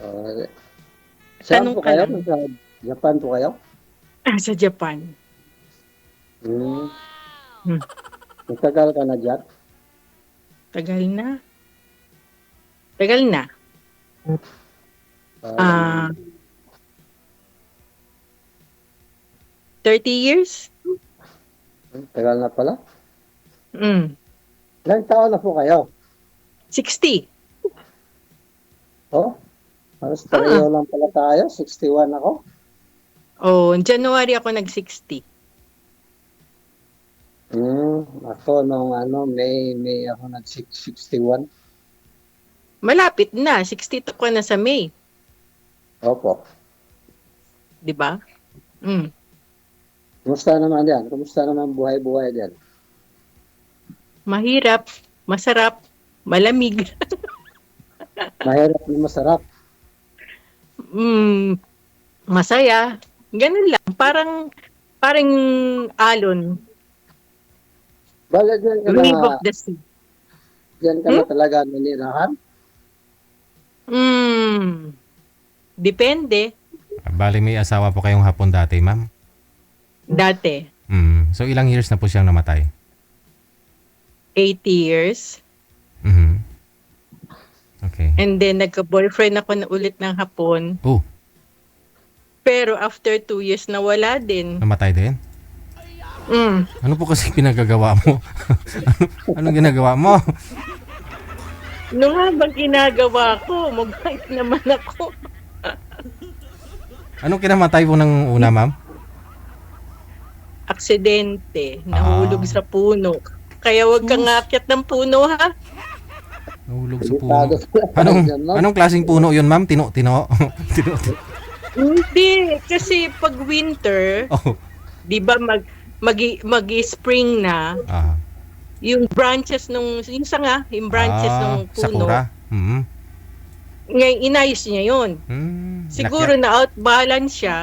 Ah, saan Tanong po ka kayo? lang. Nasa Japan po kayo? Sa Japan. Hmm, Hmm, matagal ka na diyan? tagal na. Tagal na. Ganun. Ah, 30 years? Tagal na pala. Hmm, Ilang taon na po kayo? 60. Oh, halos Ah, pareho lang pala tayo. 61 ako. oh, January ako nag-60. Ako nung May ako nag-61. Malapit na, 62 ka na sa May, Opo. 'di ba? Hmm, Kumusta naman diyan? Kumusta naman buhay-buhay diyan? mahirap, masarap, malamig. Mahirap na masarap. Hmm, masaya. Ganun lang, parang alon, Bale, diyan ka na, wave of the sea. diyan ka na Hmm? talaga nanirahan? Hmm, depende. Bale may asawa po kayong Hapon dati, ma'am? Dati, So ilang years na po siyang namatay? 80 years. Mhm. Okay. And then nagka-boyfriend ako na ulit ng Hapon. Oh, Pero after 2 years nawala din. namatay din? Hmm. Ano po kasi pinagagawa mo? Anong ginagawa mo? Ano nga bang ginagawa ko? Mabait naman ako. Anong kinamatay po ng una, ma'am? Aksidente, nahulog Ah, sa puno. Kaya wag kang sus. aakyat ng puno ha. Nahulog sa Delikado puno. pala tayo Anong diyan, ma'am. anong klaseng puno 'yun, ma'am? Tino. Tino. Hindi, kasi pag winter, Oh. 'di ba magi-spring na, Ah. yung branches yung sanga, yung branches ng puno, Sakura. Mhm. ngay inayos niya 'yon. Siguro Inakyat. na outbalance siya,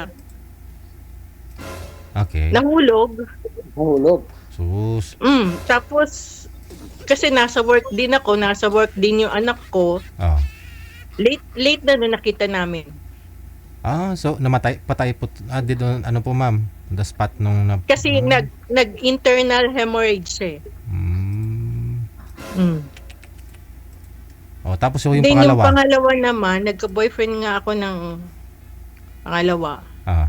Okay. nahulog. Nahulog. Sus. Tapos kasi nasa work din yung anak ko. Oh. Late late na nung nakita namin. So patay po dito ano po, ma'am? The spot nung Kasi nag-internal hemorrhage siya, eh. Hmm. Hmm. Oh, tapos yung Then yung pangalawa. pangalawa naman, nagka-boyfriend nga ako ng pangalawa. Ah.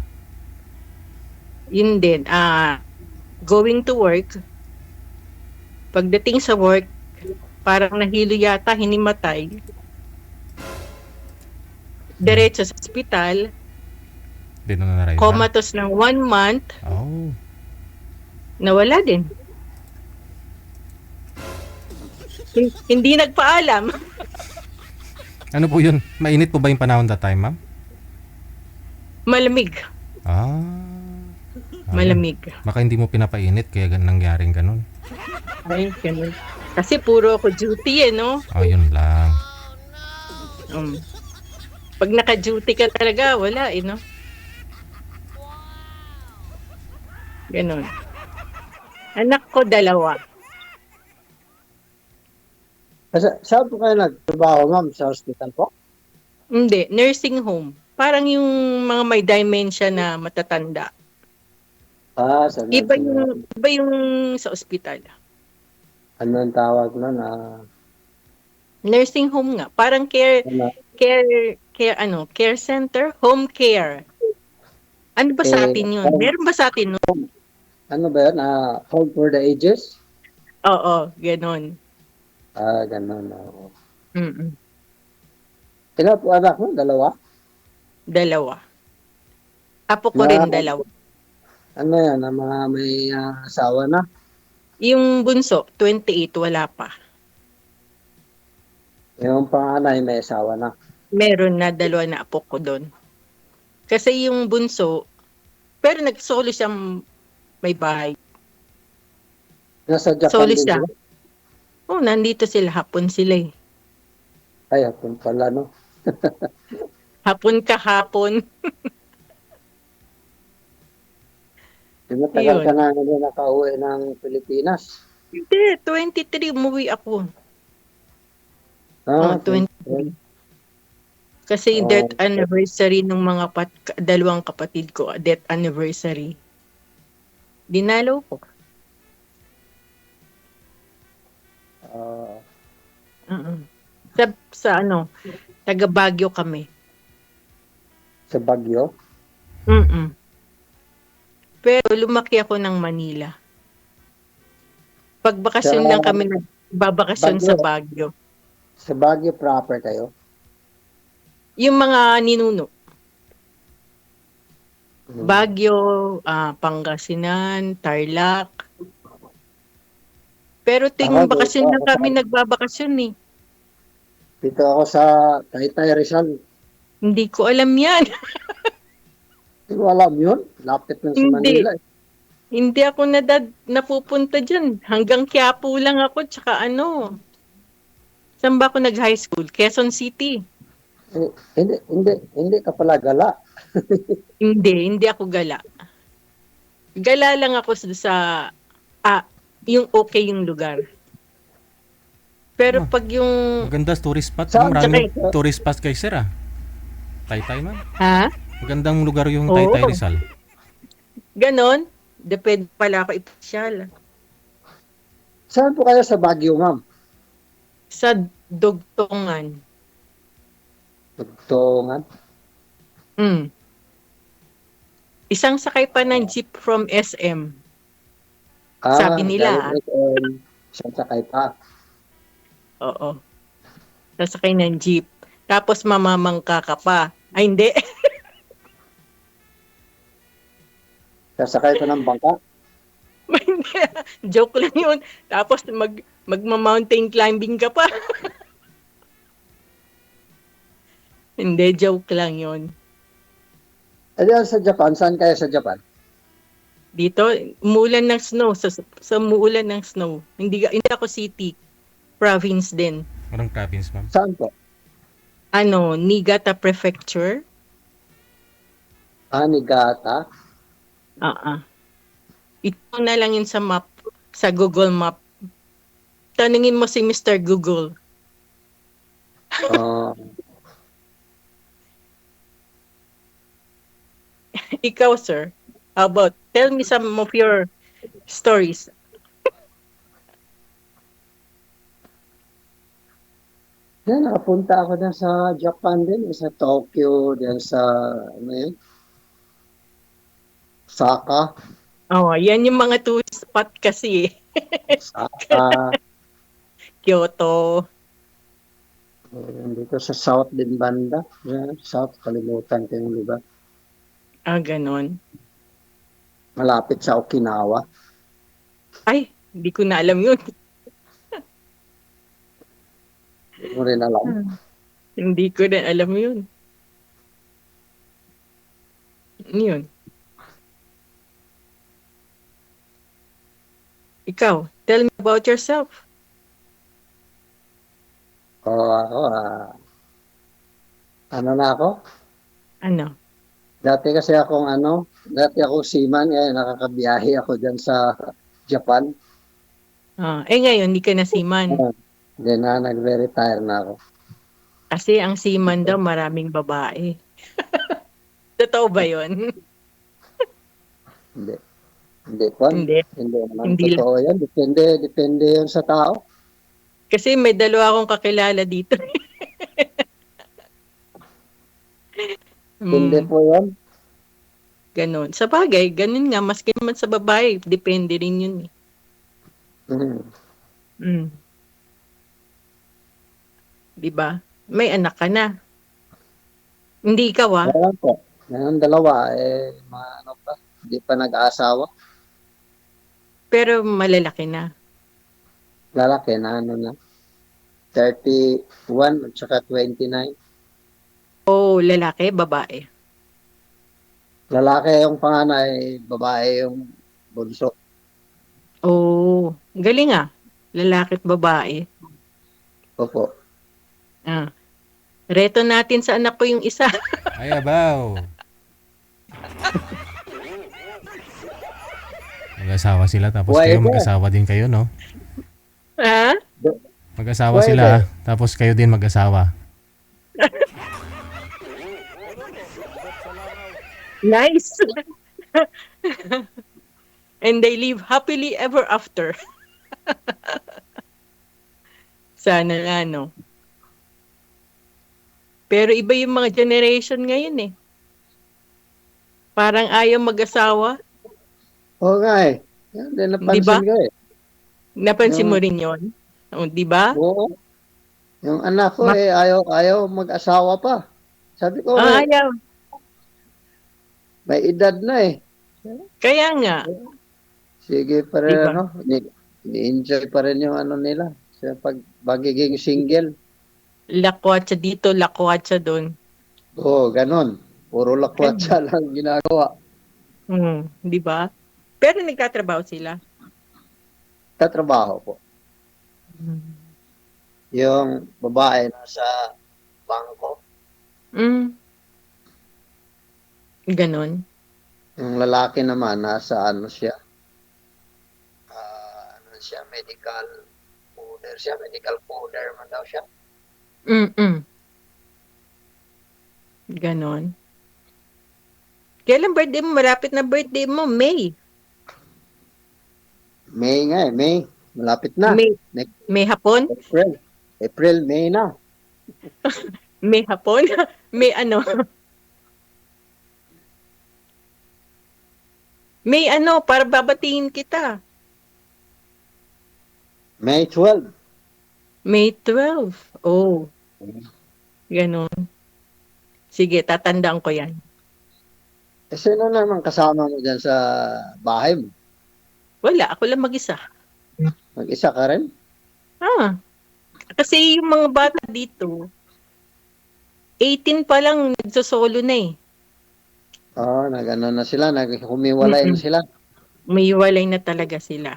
Yun din, going to work. Pagdating sa work, parang nahilo yata, hinimatay. Diretso sa ospital, Dito na arrival. comatose ng 1 month, Oh. nawala din. Hindi nagpaalam. Ano po 'yun? Mainit po ba yung panahon that time, ma'am? Malamig. Ah. Ayun. Malamig. Baka hindi mo pinapainit kaya nangyaring ganun. Ay, ganun. Kasi puro ako duty, eh, no? Oh, yun lang. Um, Pag naka-duty ka talaga, wala, eh, no? Ganun. Anak ko, 2. Saan po kayo nagtrabaho, ma'am? Sa hospital po? Hindi, nursing home. Parang yung mga may dementia na matatanda. Sa nursing home. Iba yung sa ospital. Ano ang tawag nun? Nursing home nga. Parang care center, home care. Ano ba sa atin yun? Home, Meron ba sa atin nun? ano ba yun? Home for the ages? Oo, ganun. Ganun. Oo. Mm-mm. Ilan po anak mo? 2? 2. Apo ko Na, rin 2. ano yan? Na mga may asawa na? Yung bunso, 28, wala pa. Yung panganay may asawa na? Meron na 2 na apo ko doon. Kasi yung bunso, pero nagsolo siyang may bahay. Nasa Japan Solo din siya. sila? Oh, nandito sila, hapon sila, eh. Ay, hapon pala, no? Hapon kahapon. Di matagal ka Yun. na hindi nakauwi ng Pilipinas. Hindi, 23 umuwi ako. Oh, 20. 23. Kasi Oh, death anniversary ng mga dalawang kapatid ko, death anniversary. Dinalo ko. ah, Oo. Sa ano, taga Baguio kami. sa Baguio. Mm. Pero lumaki ako ng Manila. Sa Pagbakasyon lang kami nagbabakasyon sa Baguio. Baguio. Sa Baguio proper kayo. Yung mga ninuno, Hmm. Baguio, Pangasinan, Tarlac. Pero Ako ting dito bakasyon lang ako sa kami nagbabakasyon eh. dito ako sa Taytay Rizal. Hindi ko alam yan. Hindi ko alam yun. Lapit lang sa Hindi. Manila. Hindi ako napupunta dyan. Hanggang Quiapo lang ako, tsaka ano. Saan ba ako nag-high school? Quezon City. Hindi ka pala gala. Hindi ako gala. Gala lang ako sa yung okay yung lugar. Pero pag yung, Maganda tourist spot. Saan? Maraming Tsaka- tourist spot kay sir ah. Taytay ma'am. ha? Magandang lugar yung Oo. Taytay Rizal. Ganon? Depende pala ako ipasyal. Saan po kayo sa Baguio, ma'am? Sa Dugtongan. Tugtungan. Isang sakay pa ng jeep from SM. Sabi nila, Galing SM. Saan sakay pa? Oo. Sasakay ng jeep. Tapos mamamangka ka pa. Ay, hindi. Sasakay pa ng bangka? Hindi. Joke lang yun. Tapos magma-mountain climbing ka pa. Hindi, joke lang yun. Eh, diyan sa Japan, saan kayo sa Japan? Dito, umuulan ng snow. Sa umuulan ng snow. Hindi ako city. Province din. Anong province ma'am? Saan po? Niigata Prefecture. Niigata. Ito na lang yun sa map. Sa Google Map. Tanungin mo si Mr. Google. Uh, Ikaw, sir. How about, tell me some of your stories. Nakapunta ako na sa Japan din, sa Tokyo, din sa, ano yun? Osaka. Yan yung mga tourist spot kasi eh. Osaka. Kyoto. Dito sa South din banda. Yeah, South, kalimutan ko yung lugar. Ganon. Malapit sa Okinawa. Ay, hindi ko na alam yun. Hindi mo rin alam. Hindi ko na alam yun. Yun. Ikaw, tell me about yourself. Ako, ano na ako? Ano? Dati akong seaman, nakakabiyahe ako dyan sa Japan. Ngayon, hindi ka na seaman. Then, nagre-retire na ako. Kasi ang seaman daw, maraming babae. Totoo ba yun? Hindi. Hindi po. Hindi. Hindi naman Hindi totoo yan. Depende yun sa tao. Kasi may dalawa akong kakilala dito. Hindi po yan. Ganon. Sa bagay, ganun nga. Maski naman sa babae, depende rin yun eh. Diba? May anak ka na. Hindi ikaw Meron po. Meron dalawa. Hindi pa nag-aasawa. Pero malalaki na. Lalaki na, 31 at saka 29. Lalaki, babae. Lalaki yung panganay, babae yung bunso. Galing ah. Lalaki at babae. Opo. Reto natin sa anak ko yung isa. Ay, abaw. Mag-asawa sila tapos Buhay kayo ba? mag-asawa din kayo, no? Ha? Mag-asawa Buhay sila ba? tapos kayo din mag-asawa. Nice. And they live happily ever after. Sana nga, no? Pero iba yung mga generation ngayon eh. Parang ayaw mag-asawa. Oo nga eh. Yan din Di ba? napansin ko eh. Napansin mo Yung, rin yon? O, di ba? oo, yung anak ko Ma- eh, ayaw mag-asawa pa. Sabi ko eh, ayaw. may edad na eh. Kaya nga. Sige pa Di rin ba? ano, ni-enjoy pa rin yung ano nila. Sa pagiging single. Lakwatsa dito, lakwatsa doon. Oo, ganun. Puro lakwatsa lang ginagawa. Di ba? Pero nagtatrabaho sila. Tatrabaho po. Yung babae nasa bangko. Mm. Ganon. Yung lalaki naman nasa ano siya. Ano siya, medical coder man daw siya. Mm-mm. Ganon. Kailan birthday mo? Malapit na birthday mo. May. May nga eh, May. Malapit na. May. Next May hapon? April, May na. May hapon? May ano? May ano, para babatiin kita. May 12. May 12. Oh, ganon. Sige, tatandaan ko yan. Eh, sino naman kasama mo dyan sa bahay mo? Wala, ako lang mag-isa. Mag-isa ka rin? Ah, kasi yung mga bata dito, 18 pa lang nagsosolo na eh. Oo, nag-ano na sila, naghumiwalay na sila. May walay na talaga sila.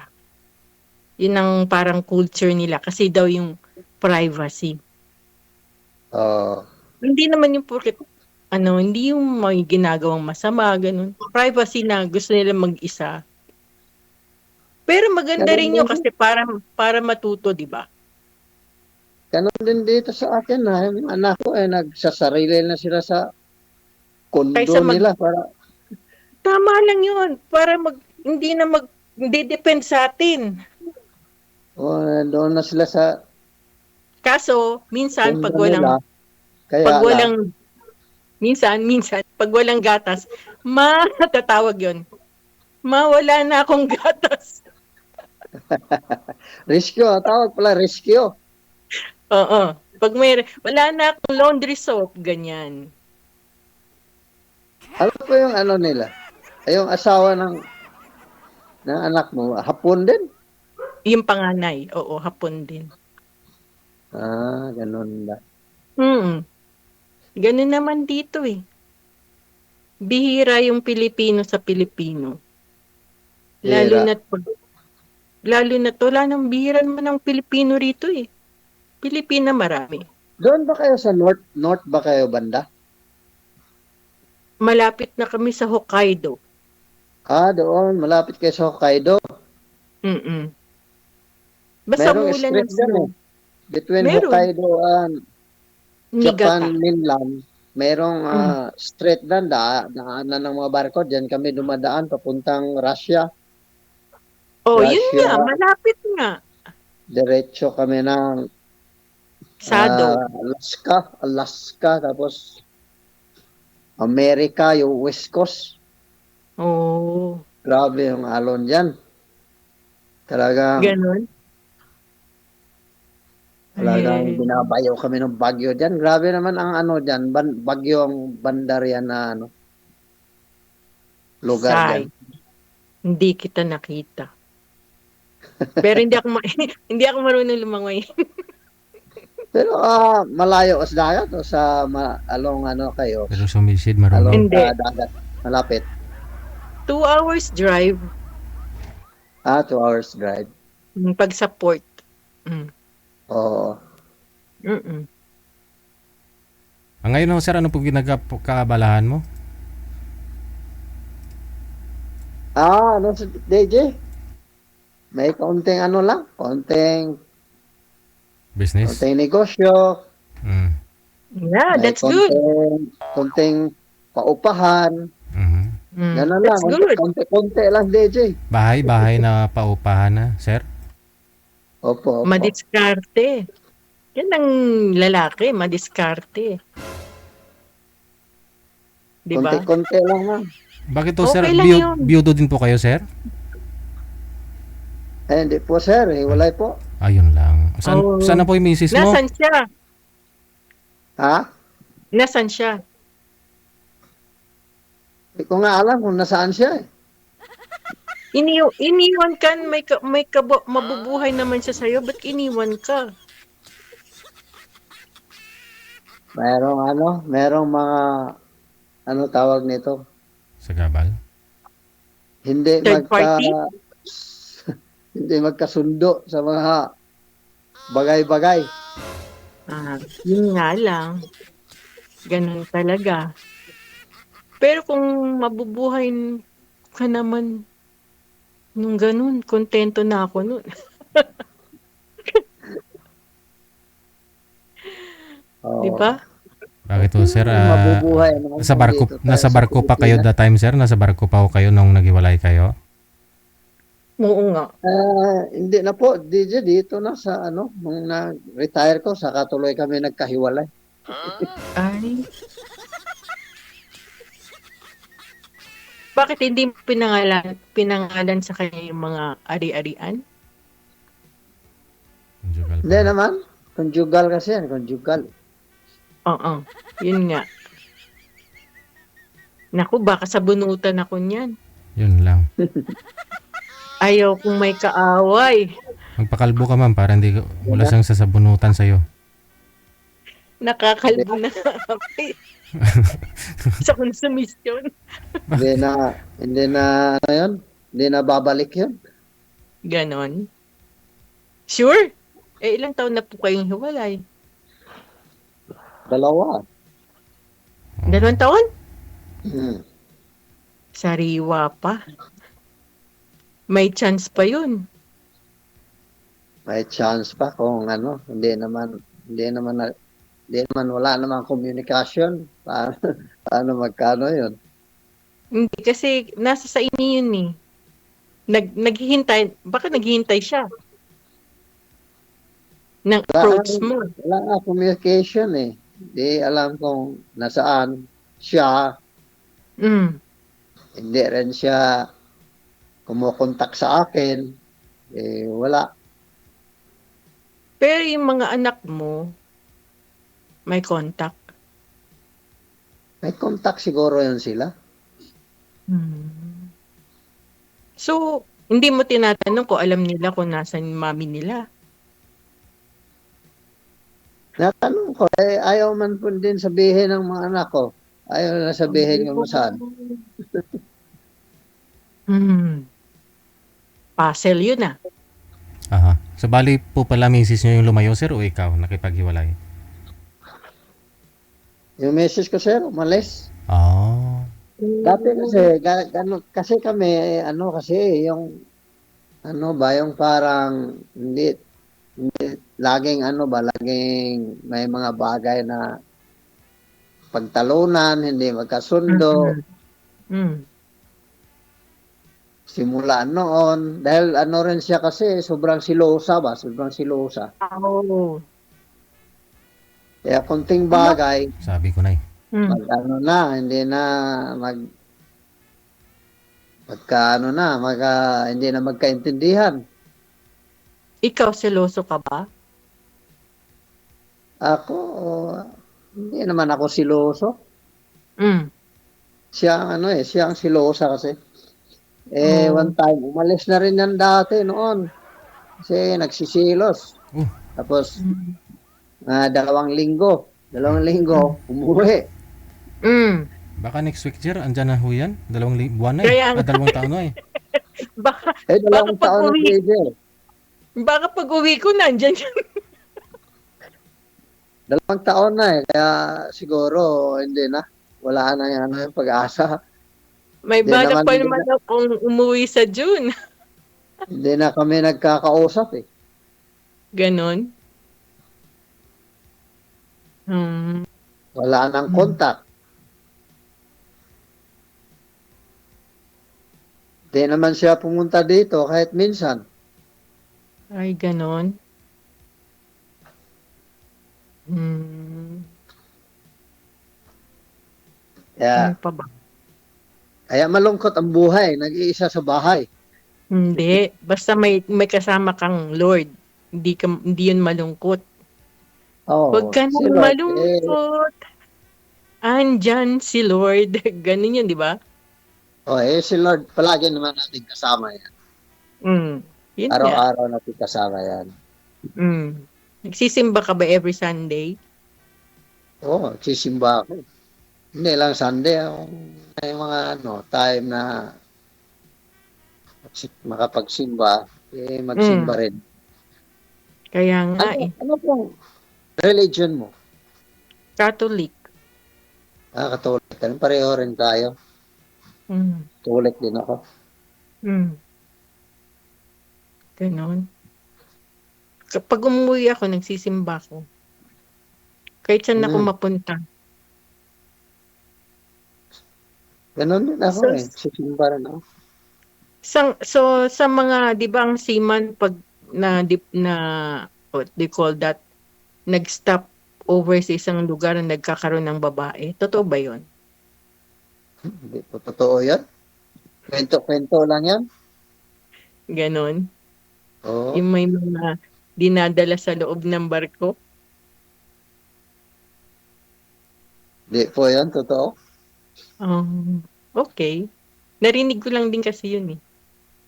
Yun ang parang culture nila kasi daw yung privacy. Oo. Hindi naman yung porket hindi yung may ginagawang masama, ganun. Privacy na gusto nila mag-isa. Pero maganda Ganun rin yun din. kasi para matuto, di ba? Ganun din dito sa akin na yung anak ko eh nagsasarili na sila sa kondo Kaysa nila para tama lang yun. Para hindi depend sa atin. doon na sila sa Kaso, minsan kondo nila. Kaya pag lang, walang, minsan, pag walang gatas, tatawag yun. Wala na akong gatas. rescue, tawag pala rescue. Oo. Pag wala na akong laundry soap, ganyan. Ano po yung ano nila? Ay, yung asawa ng anak mo, hapon din? Yung panganay, oo, hapon din. Ganun ba? Ganun naman dito eh. Bihira yung Pilipino sa Pilipino. Lalo na wala nang bihira naman ng Pilipino rito eh. Pilipina marami. Doon ba kayo sa north? North ba kayo banda? Malapit na kami sa Hokkaido. Doon. Malapit kayo sa Hokkaido. Basta Merong umulan ng strait dyan snow. eh. Between Meron. Hokkaido and Niigata. Japan mainland, merong strait doon. Daanan ng mga barko. Diyan kami dumadaan papuntang Russia. Oh, yun Russia. nga. Malapit nga. Diretso kami ng Sado. Alaska. Tapos Amerika, yung West Coast. Oh. Grabe yung alon dyan. Talagang Ganon. binabayo kami ng bagyo dyan. Grabe naman ang ano dyan. Bagyo ang bandarya na lugar Sai. dyan. Hindi kita nakita. Pero hindi ako marunong lumangoy. Pero malayo sa dagat o sa along kayo? Pero sumisid Along marunong. Hindi. sa dagat. Malapit. 2 hours drive 2 hours drive. pag sa port. Oo. Ngayon sir, ano po ginagkabalahan mo? Ano sa DJ? May konting konting Business? negosyo. Yeah, May that's good. konting paupahan. Mhm. Ganun lang. That's good. Konti-konti lang, DJ. Bahay-bahay na paupahan na, sir? Opo. Madiskarte. Yan ang lalaki, madiskarte. Di ba? Konti-konti lang, ma'am. Bakit to, sir? Okay lang yun. Biyudo din po kayo, sir? Hindi po, sir. Hiwalay po. Ayun lang. Oh. Saan na po yung misis mo? Nasaan siya? Ha? Nasaan siya? Hindi ko nga alam kung nasaan siya eh. Iniwan ka, mabubuhay naman siya sa'yo. Ba't iniwan ka? Merong mga, tawag nito? Sa Gabal? Hindi Third party? hindi magkasundo sa mga bagay-bagay. Yun nga lang. Ganun talaga. Pero kung mabubuhay ka naman nung ganun, kontento na ako nun. Oo. Di ba? Bakit to, sir? Mabubuhay naman dito tayo Nasa sa barko pa kayo Pilipinas. that time, sir? Nasa barko pa kayo nung naghiwalay kayo? Oo nga. Hindi na po, DJ, dito na sa nung na-retire ko, saka tuloy kami nagkahiwalay. Ay. Bakit hindi mo pinangalan sa kanya yung mga ari-arian? Conjugal pa. Hindi naman, conjugal kasi yan, conjugal. Oo. Yun nga. Naku, baka sabunutan ako niyan. Yun lang. Ayaw kung may kaaway. Magpakalbo ka, ma'am, para wala siyang sasabunutan sa'yo. Nakakalbo na kami. Sa konsumisyon. Hindi na, hindi na babalik yun. Ganon. Sure? Ilang taon na po kayong hiwalay? 2. 2 taon? Hmm. Sariwa pa. May chance pa yun. May chance pa kung hindi naman wala namang komunikasyon. Paano magkano yun? Hindi, kasi nasa sa inyo yun eh. Baka naghihintay siya ng approach mo. Wala nga communication eh. Di alam kung nasaan siya. Mm. Hindi rin siya kumukontak sa akin. Wala. Pero yung mga anak mo, may contact. May contact siguro yun sila. So, hindi mo tinatanong kung alam nila kung nasan yung mami nila. Natanong ko, ayaw man po din sabihin ng mga anak ko. Ayaw na sabihin kung saan. Puzzle yun ah. Aha. So, bali po pala misis nyo yung lumayo, sir, o ikaw nakipaghiwalay? Yung message ko, sir, umalis. Oh. Dati kasi kami, kasi yung, yung parang, hindi laging laging may mga bagay na pagtalunan, hindi magkasundo. Simula noon, dahil rin siya kasi, sobrang silosa. Oh. Kaya konting bagay, Sabi ko na eh. hindi na hindi na magkaintindihan. Ikaw, seloso ka ba? Ako, hindi naman ako siloso. Siya ang silosa kasi. One time, umalis na rin yan dati noon. Kasi nagsisilos. Tapos, 2 linggo, umuwi. Baka next week, sir, andyan na ho yan. 2 buwan na eh. Kaya 2 taon na eh. Baka 2 taon na DJ. Baka pag uwi ko, nandyan yun. 2 taon na eh. Kaya siguro, hindi na. Wala na yung pag-asa. May Hindi balak naman pa nila. naman akong umuwi sa June. Hindi na kami nagkakausap eh. Ganon. Wala nang contact. Di naman siya pumunta dito kahit minsan. Ay, ganon. Hmm. Ano Kaya, pa ba? kaya malungkot ang buhay. Nag-iisa sa bahay. Hindi. Basta may kasama kang Lord. Hindi yun malungkot. Huwag Oh, ka si nang Lord, malungkot. Andyan si Lord. Ganun yun, di ba? si Lord, palagi naman natin kasama yan. Mm. Yun nga. Araw-araw natin kasama yan. Mm. Nagsisimba ka ba every Sunday? Oo, sisimba ako. Hindi lang Sunday. May mga time na makapagsimba, magsimba Mm. rin. Kaya nga eh. Ano pong religion mo? Catholic. Katolik ka rin. Pareho rin tayo. Mm. Katolik din ako. Mm. Ganon. Kapag umuwi ako, nagsisimba ako. Kahit saan ako mapunta. Ganon din ako So, Sisimba rin ako. sa mga, di ba ang seaman, pag what they call that, nag-stop over sa isang lugar na nagkakaroon ng babae. Totoo ba yun? Hindi po totoo yan. Kwento-kwento lang yan. Ganon. Oo. Yung may mga dinadala sa loob ng barko. Hindi po yan, totoo. Okay. Narinig ko lang din kasi yun eh.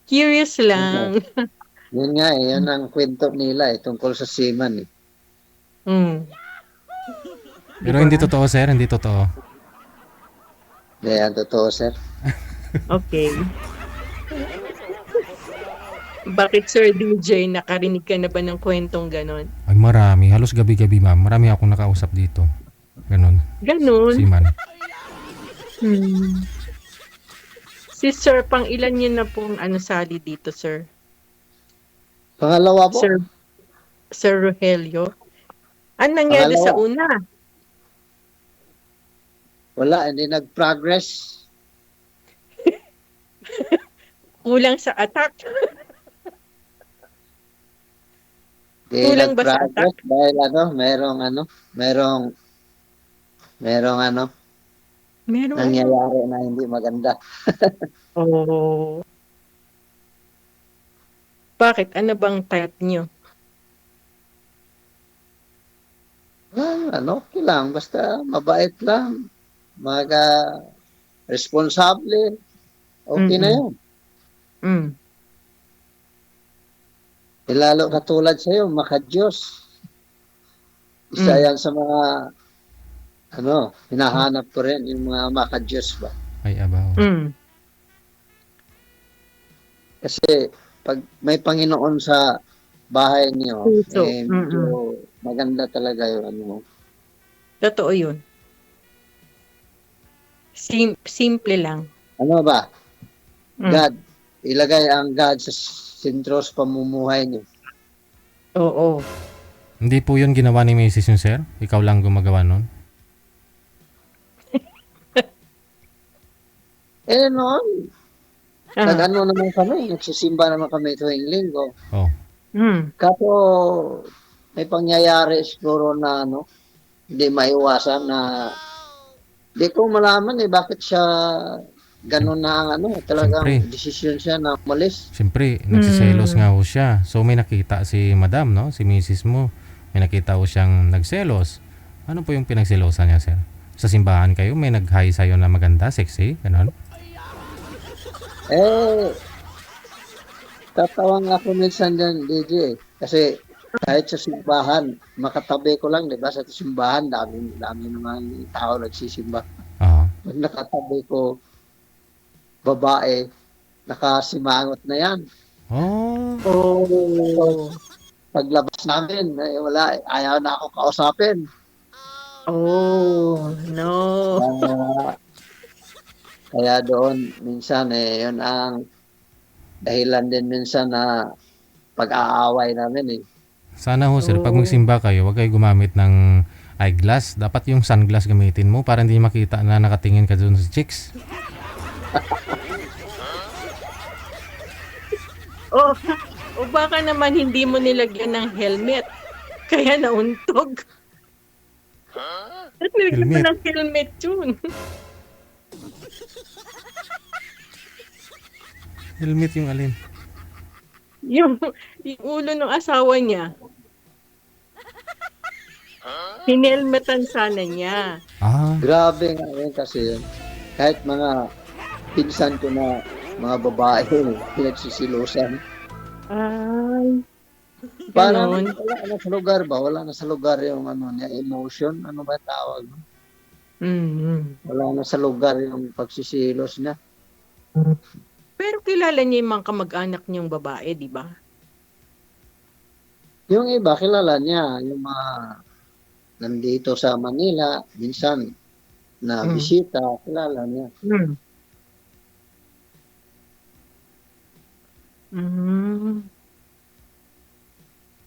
Curious lang. Yun nga yan ang kwento nila tungkol sa seaman Mm. Pero hindi totoo, sir. Hindi totoo. Hindi yan totoo, sir. Okay. Bakit Sir DJ, nakarinig ka na ba ng kwentong ganon? Ay, marami. Halos gabi-gabi, ma'am. Marami akong nakausap dito. Ganon. Ganon? Seaman. Si Sir, pang ilan yun na pong sali dito, Sir? Pangalawa po. Sir Rogelio? Ano nangyari sa una? Wala, hindi nag-progress. Kulang sa attack? Hindi Kulang ba sa nag-progress dahil merong Meron. nangyayari na hindi maganda. Oh. Bakit? Ano bang type nyo? Okay lang. Basta mabait lang. Responsable. Okay na yun. Mm. Lalo katulad sa'yo, maka-Diyos. Isa yan sa mga hinahanap ko rin, yung mga maka-Diyos ba. Ay, abaw. Kasi pag may Panginoon sa bahay niyo, medyo maganda talaga yung Totoo yun. Simple lang. Ano ba? God. Ilagay ang God sa sentro sa pamumuhay niyo. Oo. Hindi po yun ginawa ni Mrs. yung sir? Ikaw lang gumagawa nun? Noon. Nag-ano naman kami. Nagsisimba naman kami tuwing linggo. Oh. Kaso, may pangyayari siguro na hindi maiwasan na hindi ko malaman bakit siya ganun na talagang Siyempre. desisyon siya na umalis. Siyempre, nagsiselos nga ho siya. So may nakita si madam, no? Si Mrs. mo. May nakita ho siyang nagselos. Ano po yung pinagselosan niya, sir? Sa simbahan kayo, may nag-hi sa'yo na maganda, sexy, ganon? Tatawang ako minsan dyan, DJ. Kasi kahit sa simbahan, makatabi ko lang, di ba? Sa simbahan, dami naman tao nagsisimba. Pag nakatabi ko, babae, nakasimangot na yan. Oh. Paglabas namin, wala, ayaw na ako kausapin. Oh, no. Kaya doon, minsan, yun ang dahilan din minsan na pag-aaway namin Sana ho, sir, pag magsimba kayo, huwag kayo gumamit ng eyeglass. Dapat yung sunglass gamitin mo para hindi makita na nakatingin ka dun sa chicks. O, o baka naman hindi mo nilagyan ng helmet. Kaya nauntog. At nilagyan mo Helmet. ng helmet yun. Helmet yung alin? yung, yung ulo ng asawa niya. Hinelmetan sana niya. Ah, Grabe nga yun kasi yun. Kahit mga pinsan ko na mga babae, pinagsisilusan. Ay, Parang ganon. wala na sa lugar ba? Wala na sa lugar yung ano niya, emotion. Ano ba tawag? Mm. Wala na sa lugar yung pagsisilos niya. Pero kilala niya yung mga kamag-anak niyang babae, di ba? Yung iba, kilala niya. Yung mga nandito sa Manila, minsan na Mm. bisita, kilala niya. Mm. Mm.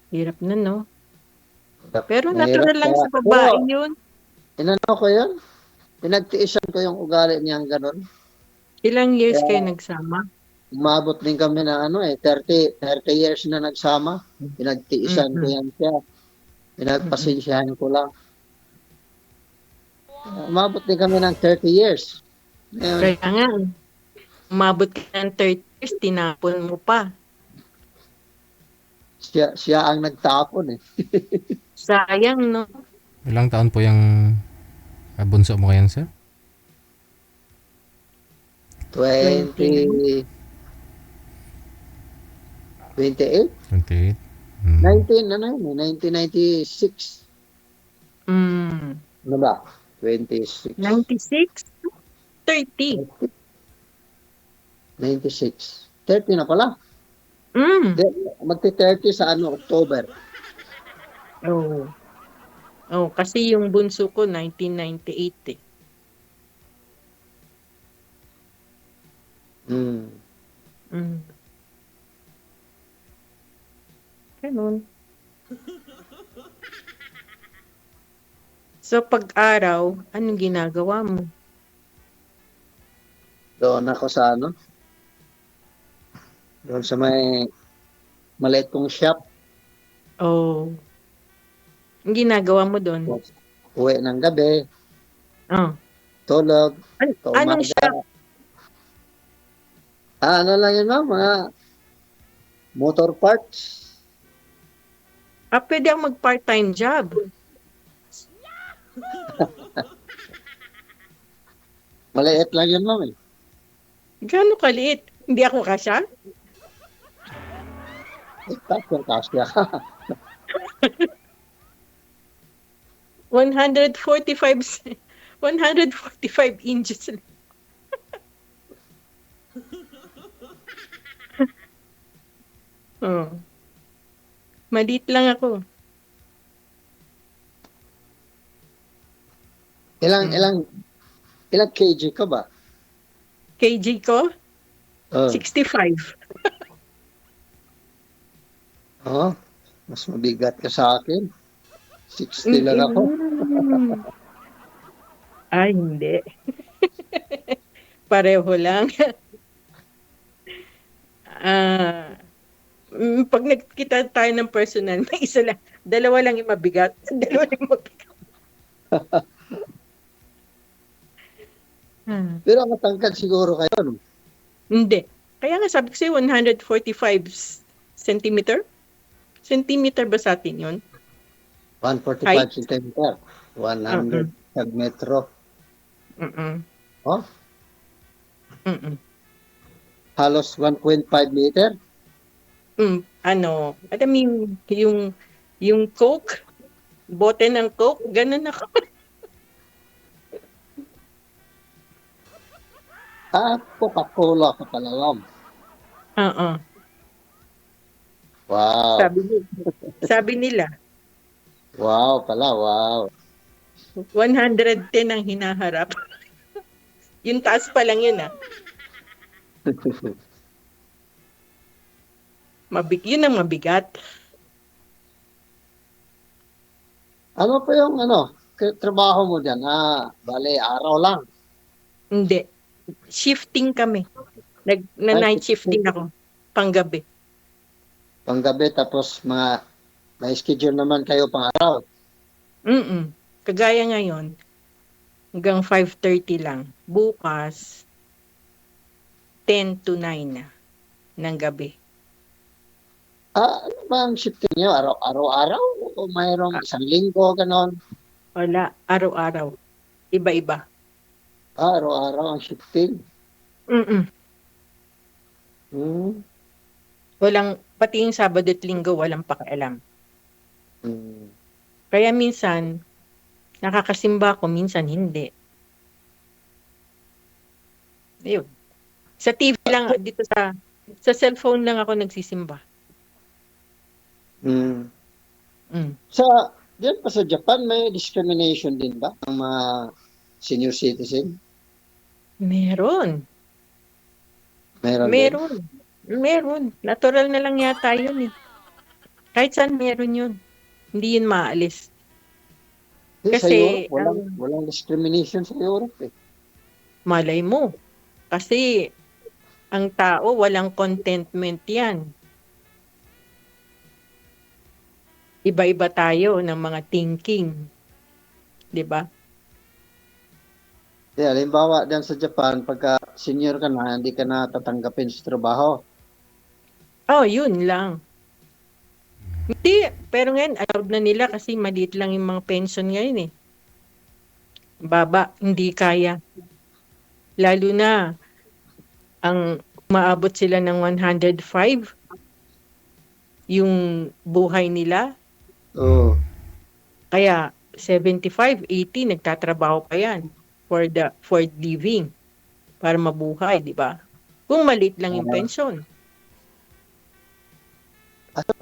Hirap na, no? Pero natural lang sa babae Pero, yun. inano ko yun? Pinagtiisan ko yung ugali niyang ganun. Ilang years Kaya, kayo nagsama? umabot din kami na 30 years na nagsama. Pinagtiisan ko Mm-mm. yan siya. Pinagpasensyahan ko lang. Umabot din kami ng 30 years. Ngayon, Kaya nga, umabot ka ng 30 years, tinapon mo pa. siya ang nagtapon eh. Sayang, no? ilang taon po yung bunso mo ngayon, sir? 28? 28? 1996. Mm. Ano ba? 26. 96? 30. 96. 30 na pala. Mm. Magti-30 sa October. Oh. Oh, kasi yung bunso ko 1998 eh. Hmm. Mm. Ganun. So pag-araw, anong ginagawa mo? Doon ako sa doon sa may maliit kong shop. Oh. Ang ginagawa mo doon? Uwi ng gabi, Oh. tulog, Anong umaga. shop? Ano lang yun, ma'am? Mga motor parts. Pwede ako mag-part-time job. Maliit lang yun, ma'am. Gano'ng kaliit? Hindi ako kasya? Kasya. 145 inches. Oh. Maliit lang ako. Ilang kg ka ba? KG ko? Oh. 65. Oh, mas mabigat ka sa akin. 60 lang ako. Ay, hindi. Pareho lang. Pag nagkita tayo ng personal, may isa lang. Dalawa lang yung mabigat. Dalawa lang yung mabigat. Pero matangkad siguro kayo, no? Hindi. Kaya nga sabi ko sa'yo, 145 centimeter? Centimeter ba sa atin yun? 145 Height? centimeter. 100 metro. Mm-mm. Oh, Mm-mm. halos 1.5 meter. Alam mo yung Coke, bote ng Coke, ganun ako. Coca-Cola ka pala, ma'am. Oo. Wow. Sabi nila, Wow pala, wow. 110 ang hinaharap. Yung taas pa lang yun, yun ang mabigat. Ano pa yung trabaho mo dyan? Bale, araw lang. Hindi. Shifting kami. Night shifting ako. Panggabi. Panggabi, tapos may schedule naman kayo pang araw. Kagaya ngayon, hanggang 5:30 lang. Bukas, 10 to 9 na ng gabi. Ano ba ang shifting nyo? Araw-araw? O mayroong isang linggo, ganon? Wala. Araw-araw. Iba-iba. Araw-araw ang shifting. Pati yung Sabado at Linggo, walang pakialam. Hmm. Kaya minsan, nakakasimba ako, minsan hindi. Ayun. Sa TV lang, dito sa cellphone lang ako nagsisimba. Diyan pa sa Japan, may discrimination din ba ng mga senior citizen? Meron. Meron. Meron. Natural na lang yata yun eh. Kahit saan meron yun. Hindi yun maalis. Sa Kasi, Europe, walang discrimination sa Europe eh. Malay mo. Kasi, ang tao, walang contentment yan. Iba-iba tayo ng mga thinking. 'Di ba? Halimbawa diyan sa Japan, pagka senior ka na, hindi ka na tatanggapin sa trabaho. Yun lang. Hindi, pero ngayon, allowed na nila kasi maliit lang yung mga pension ngayon eh. Baba, hindi kaya. Lalo na, ang maabot sila ng 105, yung buhay nila. Kaya 75, 80 nagtatrabaho pa yan for living para mabuhay, di ba? Kung maliit lang yung pension.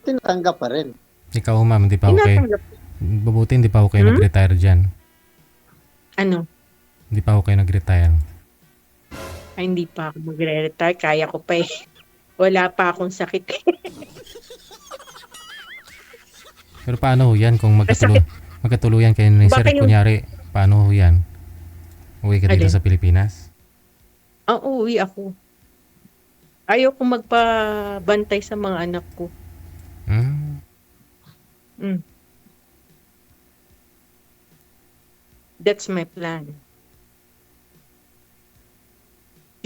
Tinatanggap pa rin. Ikaw, ma'am, hindi pa okay. Mabuti hindi pa okay nag-retire dyan. Ano? Hindi pa okay nag-retire. Ay, hindi pa ako magre-retire. Kaya ko pa eh. Wala pa akong sakit. Pero paano ho yan kung magkatuluyan kayo ni sir? Kunyari, paano ho yan? Uwi ka dito sa Pilipinas? Uwi ako. Ayaw ko magpabantay sa mga anak ko. That's my plan.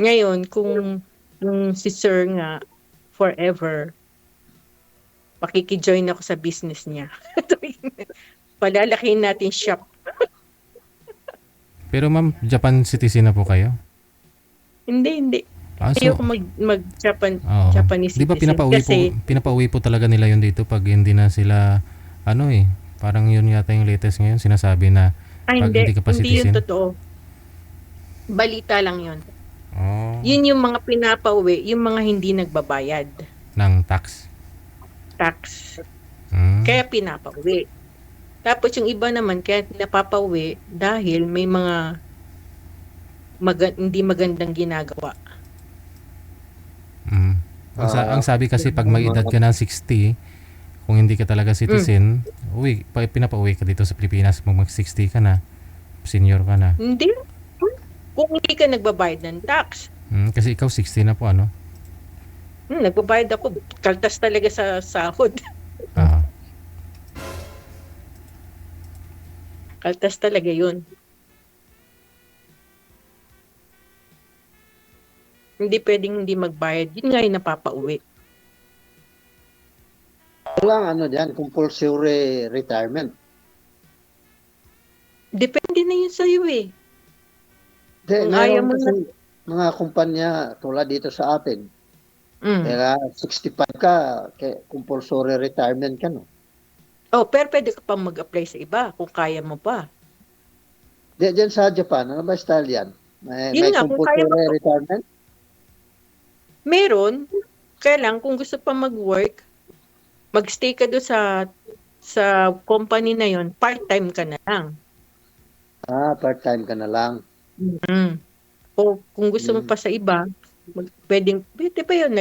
Ngayon, kung si sir nga forever, makikijoin ako sa business niya. Palalakihin natin shop. Pero ma'am, Japan citizen na po kayo? Hindi. Ayoko mag-Japanese citizen. Di ba pinapauwi po talaga nila yun dito pag hindi na sila, parang yun yata yung latest ngayon, sinasabi na pag hindi ka pa citizen. Hindi yun totoo. Balita lang yun. Yun yung mga pinapauwi, yung mga hindi nagbabayad. Ng tax? Kaya pinapauwi. Tapos yung iba naman, kaya napapauwi dahil may mga hindi magandang ginagawa. Ang sabi kasi pag may edad ka na 60, kung hindi ka talaga citizen, pinapauwi ka dito sa Pilipinas, mag-60 ka na, senior ka na. Hindi. Kung hindi ka nagbabayad ng tax. Kasi ikaw 60 na po, ano? Nagbabayad ako. Kaltas talaga sa sahod. Kaltas talaga yun. Hindi pwedeng hindi magbayad. Yun nga yung napapauwi. Walang compulsory retirement. Depende na yun sa'yo eh. Kung ayaw mo na. Mga kumpanya tulad dito sa atin. Kaya 65 ka, compulsory retirement ka, no? Pero pwede ka pang mag-apply sa iba kung kaya mo pa. Diyan sa Japan, ano ba style yan? May compulsory retirement? Meron. Kaya lang, kung gusto pa mag-work, mag-stay ka doon sa company na yon, part-time ka na lang. Part-time ka na lang. O kung gusto mo pa sa iba, pwede pa yun,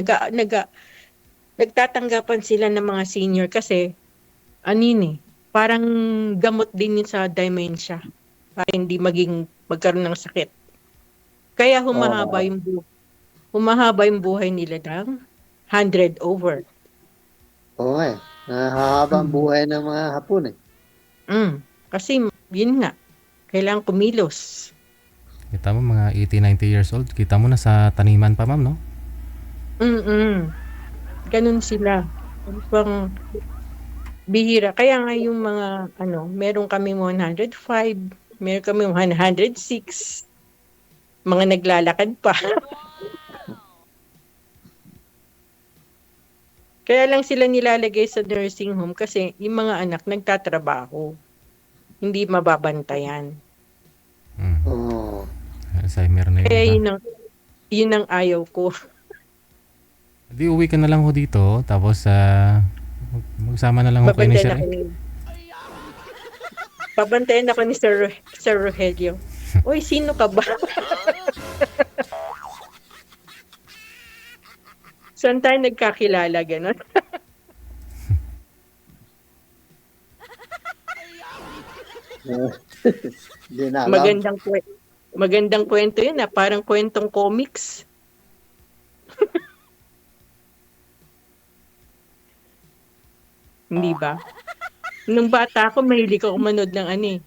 nagtatanggapan sila ng mga senior kasi, parang gamot din yun sa dementia. Para hindi magkaroon ng sakit. Kaya humahaba yung buhay nila ng 100 over. Oo nga eh. Nahahaba ang buhay ng mga Hapon eh. Kasi yun nga, kailangan kumilos. Kita mo mga 80, 90 years old. Kita mo na sa taniman pa, ma'am, no? Ganun sila. Pang bihira. Kaya nga yung mga, meron kami 105, meron kami 106, mga naglalakad pa. Kaya lang sila nilalagay sa nursing home kasi yung mga anak nagtatrabaho. Hindi mababantayan. Oo. Alzheimer na yun. Kaya Diba? yun ang ayaw ko. Di uwi ka na lang ho dito. Tapos, magsama na lang ho kayo ni Sir. Babantayan ako ni Sir Rogelio. Uy, sino ka ba? Saan tayo nagkakilala, gano'n? Hindi na alam. Magandang kwento yun, parang kwentong comics. Hindi ba? Nung bata ako, mahilig ako manood ng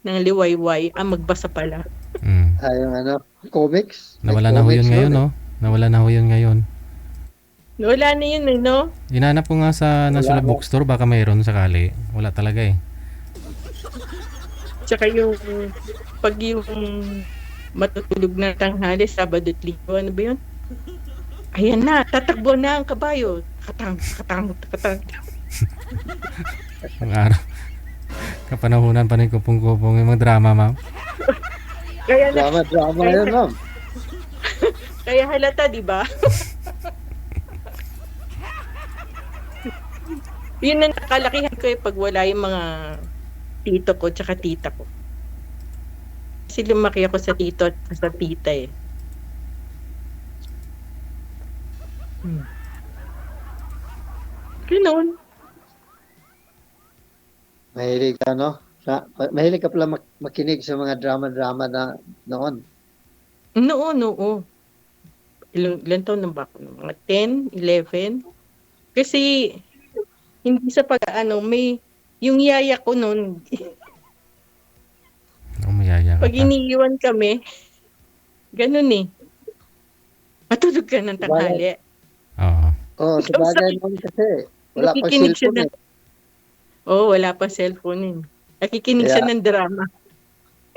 ng liwayway. Magbasa pala. Yung comics. Nawala na ho yun ngayon, no? Nawala na ho yun ngayon. Wala na yun, no? Inanap ko nga sa National Bookstore, baka mayroon sakali. Wala talaga eh. Tsaka pag yung matutulog na tanghali, Sabado at Linggo, ano ba yun? Ayan na, tatakbo na ang kabayo. Katang. Ang araw. Kapanahunan pa rin kupong-kupong yung mga drama, ma'am. Drama yun, ma'am. Kaya halata, di ba? Yun ang nakalakihan ko pag wala yung mga tito ko tsaka tita ko. Kasi lumaki ako sa tito at sa tita eh. Ganoon. Mahilig ka, no? Mahilig ka pala makinig sa mga drama-drama na noon. Oo. Ilan taon na ba ako? Mga 10, 11? Kasi hindi sa may yung yaya ko noon. Mayaya ka Pag iniiwan kami, ganun eh. Matulog ka ng tanghali. Oo. Sa bagay noon kasi wala pa cellphone eh. Wala pa cellphone eh. Nakikinig siya ng drama.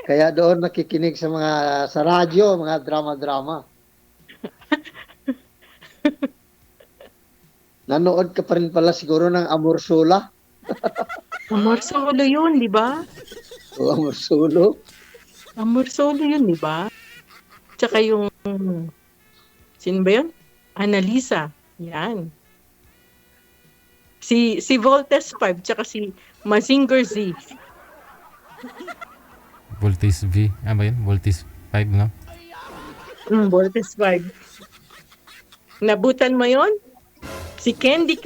Kaya doon nakikinig sa radyo, mga drama-drama. Nanood ka pa rin pala siguro ng Amor Sola. Amor Solo yun, di ba? Amor Solo. Amor Solo yun, di ba? Tsaka yung, sino ba yun? Annalisa. Yan. Si Voltes 5, tsaka si Mazinger Z. Voltes V. Ba yun? Voltes 5, no? Voltes 5. Nabutan mo yun? Si Candy.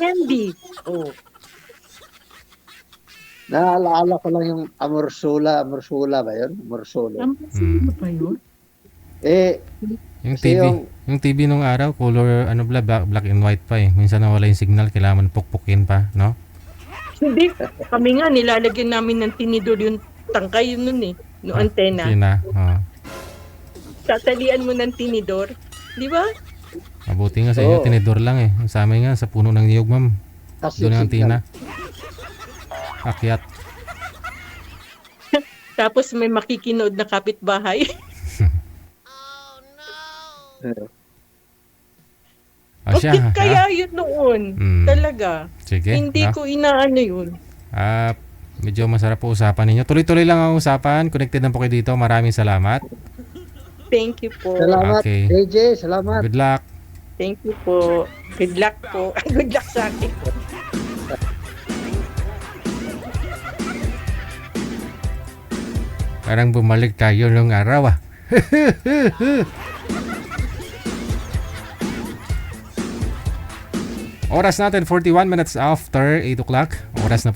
Naalala ko lang yung Amor Sola ba yun? Amor Sola. Sino ba yun? Yung TV nung araw, color, black and white pa eh. Minsan nawala yung signal, kailangan pukpukin pa, no? Hindi. Kami nga, nilalagyan namin ng tinidor yung tangkay yun nun eh. No antena. Tatalian mo ng tinidor. Di ba? Mabuti nga sa inyo, tinidor lang eh. Sa amin nga, sa puno ng niyog, ma'am. Doon yung antina. Akyat. Tapos may makikinood na kapitbahay. Bakit kaya yun noon? Talaga. Sige. Hindi ko inaano yun. Medyo masarap po usapan ninyo. Tuloy-tuloy lang ang usapan. Connected na po kayo dito. Maraming salamat. Thank you po. Salamat, Okay. AJ. Salamat. Good luck. Thank you po. Good luck po. Good luck sa akin. Parang bumalik tayo nung araw Oras natin 41 minutes after 8 o'clock. Oras na